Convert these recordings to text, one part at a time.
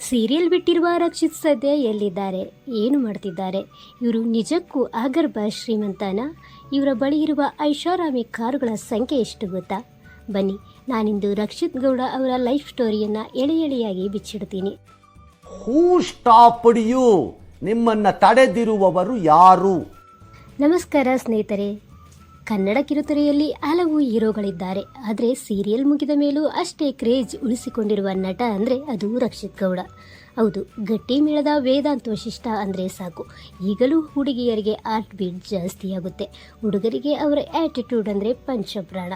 Serial ಬಿಟ್ಟಿರುವ ರಕ್ಷಿತ್ ಸದ್ಯ ಎಲ್ಲಿದ್ದಾರೆ, ಏನು ಮಾಡ್ತಿದ್ದಾರೆ? ಇವರು ನಿಜಕ್ಕೂ ಆಗರ್ಭ ಶ್ರೀಮಂತನ? ಇವರ ಬಳಿ ಇರುವ ಐಷಾರಾಮಿ ಕಾರುಗಳ ಸಂಖ್ಯೆ ಎಷ್ಟು ಗೊತ್ತಾ? ಬನ್ನಿ, ನಾನಿಂದು ರಕ್ಷಿತ್ ಗೌಡ ಅವರ ಲೈಫ್ ಸ್ಟೋರಿಯನ್ನು ಎಳೆಯಾಗಿ ಬಿಚ್ಚಿಡ್ತೀನಿ. Who stopped you? ನಿಮ್ಮನ್ನ ತಡೆದಿರುವವರು ಯಾರು? ನಮಸ್ಕಾರ ಸ್ನೇಹಿತರೆ. ಕನ್ನಡ ಕಿರುತೆರೆಯಲ್ಲಿ ಹಲವು ಹೀರೋಗಳಿದ್ದಾರೆ, ಆದರೆ ಸೀರಿಯಲ್ ಮುಗಿದ ಮೇಲೂ ಅಷ್ಟೇ ಕ್ರೇಜ್ ಉಳಿಸಿಕೊಂಡಿರುವ ನಟ ಅಂದರೆ ಅದು ರಕ್ಷಿತ್ ಗೌಡ. ಹೌದು, ಗಟ್ಟಿ ಮೇಳದ ವೇದಾಂತ್ ವಶಿಷ್ಠ ಅಂದರೆ ಸಾಕು, ಈಗಲೂ ಹುಡುಗಿಯರಿಗೆ ಆರ್ಟ್ ಬೀಟ್ ಜಾಸ್ತಿ ಆಗುತ್ತೆ. ಹುಡುಗರಿಗೆ ಅವರ ಆ್ಯಟಿಟ್ಯೂಡ್ ಅಂದರೆ ಪಂಚಪ್ರಾಣ.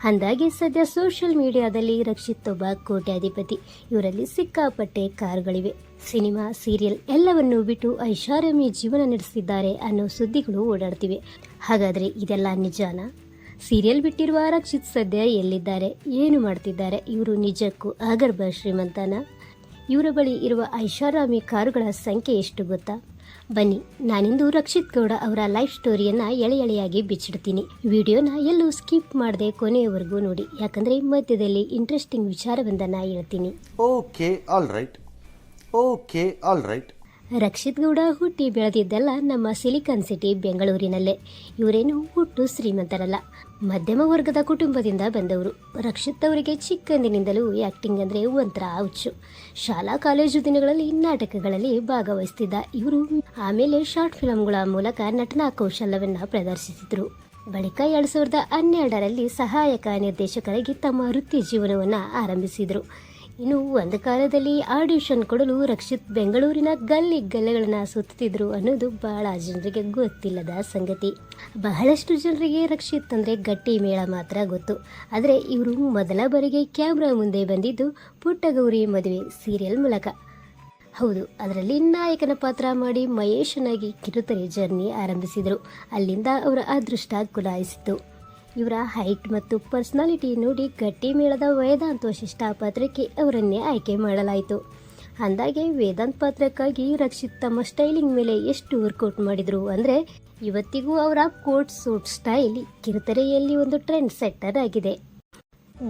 ಅಂದಾಗೆ ಸದ್ಯ ಸೋಷಿಯಲ್ ಮೀಡಿಯಾದಲ್ಲಿ ರಕ್ಷಿತ್ ಒಬ್ಬ ಕೋಟ್ಯಾಧಿಪತಿ. ಇವರಲ್ಲಿ ಸಿಕ್ಕಾಪಟ್ಟೆ ಕಾರುಗಳಿವೆ. ಸಿನಿಮಾ, ಸೀರಿಯಲ್ ಎಲ್ಲವನ್ನೂ ಬಿಟ್ಟು ಐಷಾರಾಮಿ ಜೀವನ ನಡೆಸಿದ್ದಾರೆ ಅನ್ನೋ ಸುದ್ದಿಗಳು ಓಡಾಡ್ತಿವೆ. ಹಾಗಾದರೆ ಇದೆಲ್ಲ ನಿಜಾನಾ? ಸೀರಿಯಲ್ ಬಿಟ್ಟಿರುವ ರಕ್ಷಿತ್ ಸದ್ಯ ಎಲ್ಲಿದ್ದಾರೆ, ಏನು ಮಾಡ್ತಿದ್ದಾರೆ? ಇವರು ನಿಜಕ್ಕೂ ಆಗರ್ಭ ಶ್ರೀಮಂತನ? ಇವರ ಬಳಿ ಇರುವ ಐಷಾರಾಮಿ ಕಾರುಗಳ ಸಂಖ್ಯೆ ಎಷ್ಟು ಗೊತ್ತಾ? ಬನ್ನಿ, ನಾನಿಂದು ರಕ್ಷಿತ್ ಗೌಡ ಅವರ ಲೈಫ್ ಸ್ಟೋರಿಯನ್ನು ಎಳೆಯಾಗಿ ಬಿಚ್ಚಿಡ್ತೀನಿ. ವಿಡಿಯೋನ ಎಲ್ಲೂ ಸ್ಕಿಪ್ ಮಾಡದೆ ಕೊನೆಯವರೆಗೂ ನೋಡಿ, ಯಾಕಂದರೆ ಮಧ್ಯದಲ್ಲಿ ಇಂಟ್ರೆಸ್ಟಿಂಗ್ ವಿಚಾರವೊಂದನ್ನು ಹೇಳ್ತೀನಿ. Okay, all right. Rakshit Gowda ಹುಟ್ಟಿ ಬೆಳೆದಿದ್ದೆಲ್ಲ ನಮ್ಮ ಸಿಲಿಕಾನ್ ಸಿಟಿ ಬೆಂಗಳೂರಿನಲ್ಲೇ. ಇವರೇನು ಹುಟ್ಟು ಶ್ರೀಮಂತರಲ್ಲ, ಮಧ್ಯಮ ವರ್ಗದ ಕುಟುಂಬದಿಂದ ಬಂದವರು. ರಕ್ಷಿತ್ ಅವರಿಗೆ ಚಿಕ್ಕಂದಿನಿಂದಲೂ ಆ್ಯಕ್ಟಿಂಗ್ ಅಂದರೆ ಒಂಥರ ಹುಚ್ಚು. ಶಾಲಾ ಕಾಲೇಜು ದಿನಗಳಲ್ಲಿ ನಾಟಕಗಳಲ್ಲಿ ಭಾಗವಹಿಸ್ತಿದ್ದ ಇವರು ಆಮೇಲೆ ಶಾರ್ಟ್ ಫಿಲ್ಮ್ಗಳ ಮೂಲಕ ನಟನಾ ಕೌಶಲ್ಯವನ್ನು ಪ್ರದರ್ಶಿಸಿದರು. ಬಳಿಕ 2012ರಲ್ಲಿ ಸಹಾಯಕ ನಿರ್ದೇಶಕರಾಗಿ ತಮ್ಮ ವೃತ್ತಿ ಜೀವನವನ್ನು ಆರಂಭಿಸಿದರು. ಇನ್ನು ಒಂದು ಕಾಲದಲ್ಲಿ ಆಡಿಷನ್ ಕೊಡಲು ರಕ್ಷಿತ್ ಬೆಂಗಳೂರಿನ ಗಲ್ಲಿಗಳನ್ನು ಸುತ್ತುತ್ತಿದ್ರು ಅನ್ನೋದು ಬಹಳ ಜನರಿಗೆ ಗೊತ್ತಿಲ್ಲದ ಸಂಗತಿ. ಬಹಳಷ್ಟು ಜನರಿಗೆ ರಕ್ಷಿತ್ ಅಂದರೆ ಗಟ್ಟಿ ಮೇಳ ಮಾತ್ರ ಗೊತ್ತು. ಆದರೆ ಇವರು ಮೊದಲ ಬಾರಿಗೆ ಕ್ಯಾಮ್ರಾ ಮುಂದೆ ಬಂದಿದ್ದು ಪುಟ್ಟಗೌರಿ ಮದುವೆ ಸೀರಿಯಲ್ ಮೂಲಕ. ಹೌದು, ಅದರಲ್ಲಿ ನಾಯಕನ ಪಾತ್ರ ಮಾಡಿ ಮಹೇಶನಾಗಿ ಕಿರುತೆರೆ ಜರ್ನಿ ಆರಂಭಿಸಿದರು. ಅಲ್ಲಿಂದ ಅವರ ಅದೃಷ್ಟ ಗುಲಾಯಿಸಿತು. ಇವರ ಹೈಟ್ ಮತ್ತು ಪರ್ಸನಾಲಿಟಿ ನೋಡಿ ಗಟ್ಟಿ ಮೇಳದ ವೇದಾಂತ್ ವಶಿಷ್ಠ ಪಾತ್ರಕ್ಕೆ ಅವರನ್ನೇ ಆಯ್ಕೆ ಮಾಡಲಾಯಿತು. ಅಂದಾಗೆ ವೇದಾಂತ್ ಪಾತ್ರಕ್ಕಾಗಿ ರಕ್ಷಿತ್ ತಮ್ಮ ಸ್ಟೈಲಿಂಗ್ ಮೇಲೆ ಎಷ್ಟು ವರ್ಕೌಟ್ ಮಾಡಿದರು ಅಂದರೆ ಇವತ್ತಿಗೂ ಅವರ ಕೋಟ್ ಸೂಟ್ ಸ್ಟೈಲ್ ಕಿರುತೆರೆಯಲ್ಲಿ ಒಂದು ಟ್ರೆಂಡ್ ಸೆಟ್ಟರ್ ಆಗಿದೆ.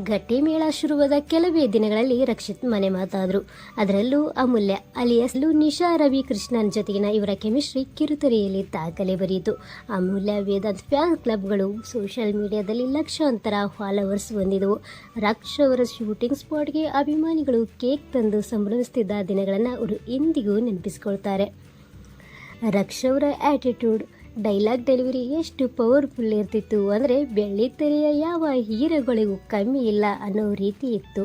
ಗಟ್ಟಿ ಮೇಳ ಶುರುವಾದ ಕೆಲವೇ ದಿನಗಳಲ್ಲಿ ರಕ್ಷಿತ್ ಮನೆ ಮಾತಾದರು. ಅದರಲ್ಲೂ ಅಮೂಲ್ಯ ಅಲಿಯಾಸ್ ನಿಶಾ ರವಿ ಕೃಷ್ಣನ್ ಜೊತೆಗಿನ ಇವರ ಕೆಮಿಸ್ಟ್ರಿ ಕಿರುತೆರೆಯಲ್ಲಿ ದಾಖಲೆ ಬರೆಯಿತು. ಅಮೂಲ್ಯ ವೇದಾಂತ್ ಫ್ಯಾನ್ ಕ್ಲಬ್ಗಳು ಸೋಷಿಯಲ್ ಮೀಡಿಯಾದಲ್ಲಿ ಲಕ್ಷಾಂತರ ಫಾಲೋವರ್ಸ್ ಹೊಂದಿದವು. ರಕ್ಷ್ ಅವರ ಶೂಟಿಂಗ್ ಸ್ಪಾಟ್ಗೆ ಅಭಿಮಾನಿಗಳು ಕೇಕ್ ತಂದು ಸಂಭ್ರಮಿಸುತ್ತಿದ್ದ ದಿನಗಳನ್ನು ಅವರು ಎಂದಿಗೂ ನೆನಪಿಸಿಕೊಳ್ತಾರೆ. ರಕ್ಷ್ ಅವರ ಆ್ಯಟಿಟ್ಯೂಡ್, ಡೈಲಾಗ್ ಡೆಲಿವರಿ ಎಷ್ಟು ಪವರ್ಫುಲ್ ಇರ್ತಿತ್ತು ಅಂದರೆ ಬೆಳ್ಳಿ ತೆರೆಯ ಯಾವ ಹೀರೋಗಳಿಗೂ ಕಮ್ಮಿ ಇಲ್ಲ ಅನ್ನೋ ರೀತಿ ಇತ್ತು.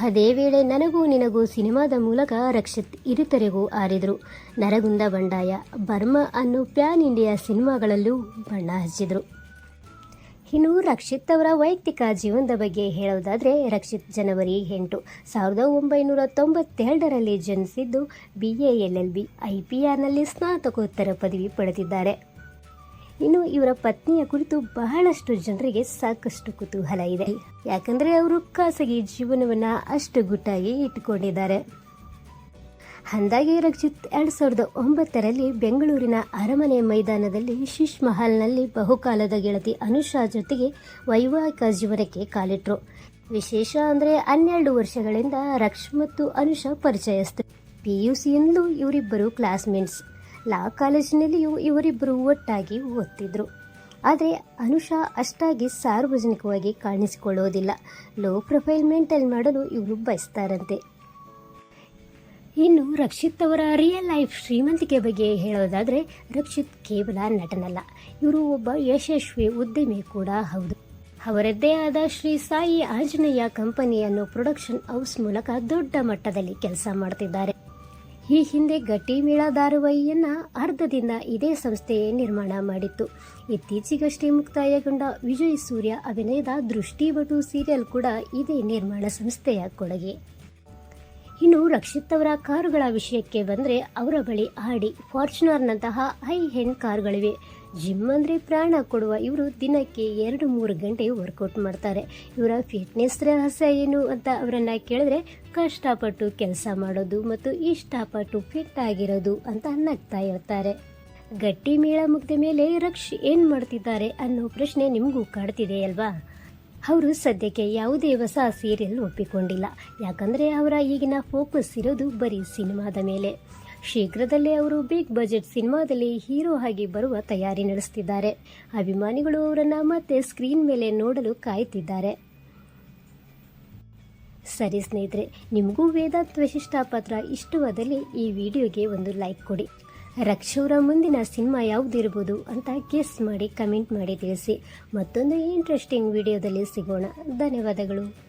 ಅದೇ ವೇಳೆ ನನಗೂ ನಿನಗೂ ಸಿನಿಮಾದ ಮೂಲಕ ರಕ್ಷಿತ್ ಹಿರಿತೆರೆಗೂ ಆರಿದರು. ನರಗುಂದ ಬಂಡಾಯ, ಬರ್ಮ ಅನ್ನೋ ಪ್ಯಾನ್ ಇಂಡಿಯಾ ಸಿನಿಮಾಗಳಲ್ಲೂ ಬಣ್ಣ ಹಚ್ಚಿದರು. ಇನ್ನು ರಕ್ಷಿತ್ ಅವರ ವೈಯಕ್ತಿಕ ಜೀವನದ ಬಗ್ಗೆ ಹೇಳೋದಾದರೆ, ರಕ್ಷಿತ್ ಜನವರಿ 8, 1992ರಲ್ಲಿ ಜನಿಸಿದ್ದು. BA LLB IPRನಲ್ಲಿ ಸ್ನಾತಕೋತ್ತರ ಪದವಿ ಪಡೆದಿದ್ದಾರೆ. ಇನ್ನು ಇವರ ಪತ್ನಿಯ ಕುರಿತು ಬಹಳಷ್ಟು ಜನರಿಗೆ ಸಾಕಷ್ಟು ಕುತೂಹಲ ಇದೆ, ಯಾಕಂದರೆ ಅವರು ಖಾಸಗಿ ಜೀವನವನ್ನು ಅಷ್ಟು ಗುಟ್ಟಾಗಿ ಇಟ್ಟುಕೊಂಡಿದ್ದಾರೆ. ಅಂದಾಗೆ ರಕ್ಷಿತ್ 2009ರಲ್ಲಿ ಬೆಂಗಳೂರಿನ ಅರಮನೆ ಮೈದಾನದಲ್ಲಿ ಶಿಶ್ ಮಹಲ್ನಲ್ಲಿ ಬಹುಕಾಲದ ಗೆಳತಿ ಅನುಷಾ ಜೊತೆಗೆ ವೈವಾಹಿಕ ಜೀವನಕ್ಕೆ ಕಾಲಿಟ್ರು. ವಿಶೇಷ ಅಂದರೆ 12 ವರ್ಷಗಳಿಂದ ರಕ್ಷ್ ಮತ್ತು ಅನುಷಾ ಪರಿಚಯಸ್ಥರು. PUCಯಲ್ಲೂ ಇವರಿಬ್ಬರು ಕ್ಲಾಸ್ಮೇಟ್ಸ್. ಲಾ ಕಾಲೇಜಿನಲ್ಲಿಯೂ ಇವರಿಬ್ಬರು ಒಟ್ಟಾಗಿ ಓದ್ತಿದ್ರು. ಆದರೆ ಅನುಷಾ ಅಷ್ಟಾಗಿ ಸಾರ್ವಜನಿಕವಾಗಿ ಕಾಣಿಸಿಕೊಳ್ಳೋದಿಲ್ಲ. ಲೋ ಪ್ರೊಫೈಲ್ ಮೇಂಟೈನ್ ಮಾಡಲು ಇವರು ಬಯಸ್ತಾರಂತೆ. ಇನ್ನು ರಕ್ಷಿತ್ ಅವರ ರಿಯಲ್ ಲೈಫ್ ಶ್ರೀಮಂತಿಕೆ ಬಗ್ಗೆ ಹೇಳೋದಾದರೆ, ರಕ್ಷಿತ್ ಕೇವಲ ನಟನಲ್ಲ, ಇವರು ಒಬ್ಬ ಯಶಸ್ವಿ ಉದ್ಯಮಿ ಕೂಡ ಹೌದು. ಅವರದ್ದೇ ಆದ ಶ್ರೀ ಸಾಯಿ ಆಂಜನೇಯ ಕಂಪನಿ ಅನ್ನೋ ಪ್ರೊಡಕ್ಷನ್ ಹೌಸ್ ಮೂಲಕ ದೊಡ್ಡ ಮಟ್ಟದಲ್ಲಿ ಕೆಲಸ ಮಾಡ್ತಿದ್ದಾರೆ. ಈ ಹಿಂದೆ ಗಟ್ಟಿ ಮೇಳ ಧಾರಾವಾಹಿಯನ್ನು ಅರ್ಧದಿಂದ ಇದೇ ಸಂಸ್ಥೆಯೇ ನಿರ್ಮಾಣ ಮಾಡಿತ್ತು. ಇತ್ತೀಚೆಗಷ್ಟೇ ಮುಕ್ತಾಯಗೊಂಡ ವಿಜಯ್ ಸೂರ್ಯ ಅಭಿನಯದ ದೃಷ್ಟಿಬಟು ಸೀರಿಯಲ್ ಕೂಡ ಇದೇ ನಿರ್ಮಾಣ ಸಂಸ್ಥೆಯ ಕೊಡುಗೆ. ಇನ್ನು ರಕ್ಷಿತ್ ಅವರ ಕಾರುಗಳ ವಿಷಯಕ್ಕೆ ಬಂದರೆ, ಅವರ ಬಳಿ ಆಡಿ, ಫಾರ್ಚುನರ್ನಂತಹ ಹೈ ಎಂಡ್ ಕಾರುಗಳಿವೆ. ಜಿಮ್ ಅಂದರೆ ಪ್ರಾಣ ಕೊಡುವ ಇವರು ದಿನಕ್ಕೆ 2-3 ಗಂಟೆ ವರ್ಕೌಟ್ ಮಾಡ್ತಾರೆ. ಇವರ ಫಿಟ್ನೆಸ್ ರಹಸ್ಯ ಏನು ಅಂತ ಅವರನ್ನು ಕೇಳಿದ್ರೆ, ಕಷ್ಟಪಟ್ಟು ಕೆಲಸ ಮಾಡೋದು ಮತ್ತು ಇಷ್ಟಪಟ್ಟು ಫಿಟ್ ಆಗಿರೋದು ಅಂತ ನಗ್ತಾ ಇರ್ತಾರೆ. ಗಟ್ಟಿ ಮೇಳ ಮುಗಿದ ಮೇಲೆ ರಕ್ಷ್ ಏನು ಮಾಡ್ತಿದ್ದಾರೆ ಅನ್ನೋ ಪ್ರಶ್ನೆ ನಿಮಗೂ ಕಾಡ್ತಿದೆ ಅಲ್ವಾ? ಅವರು ಸದ್ಯಕ್ಕೆ ಯಾವುದೇ ಹೊಸ ಸೀರಿಯಲ್ ಒಪ್ಪಿಕೊಂಡಿಲ್ಲ. ಯಾಕಂದರೆ ಅವರ ಈಗಿನ ಫೋಕಸ್ ಇರೋದು ಬರೀ ಸಿನಿಮಾದ ಮೇಲೆ. ಶೀಘ್ರದಲ್ಲೇ ಅವರು ಬಿಗ್ ಬಜೆಟ್ ಸಿನಿಮಾದಲ್ಲಿ ಹೀರೋ ಆಗಿ ಬರುವ ತಯಾರಿ ನಡೆಸುತ್ತಿದ್ದಾರೆ. ಅಭಿಮಾನಿಗಳು ಅವರನ್ನು ಮತ್ತೆ ಸ್ಕ್ರೀನ್ ಮೇಲೆ ನೋಡಲು ಕಾಯುತ್ತಿದ್ದಾರೆ. ಸರಿ ಸ್ನೇಹಿತರೆ, ನಿಮಗೂ ವೇದಾಂತ್ ವಶಿಷ್ಠ ಪಾತ್ರ ಇಷ್ಟವಾದಲ್ಲಿ ಈ ವಿಡಿಯೋಗೆ ಒಂದು ಲೈಕ್ ಕೊಡಿ. ರಕ್ಷ್ ಅವರ ಮುಂದಿನ ಸಿನಿಮಾ ಯಾವುದಿರ್ಬೋದು ಅಂತ ಗೆಸ್ ಮಾಡಿ ಕಮೆಂಟ್ ಮಾಡಿ ತಿಳಿಸಿ. ಮತ್ತೊಂದು ಇಂಟ್ರೆಸ್ಟಿಂಗ್ ವಿಡಿಯೋದಲ್ಲಿ ಸಿಗೋಣ. ಧನ್ಯವಾದಗಳು.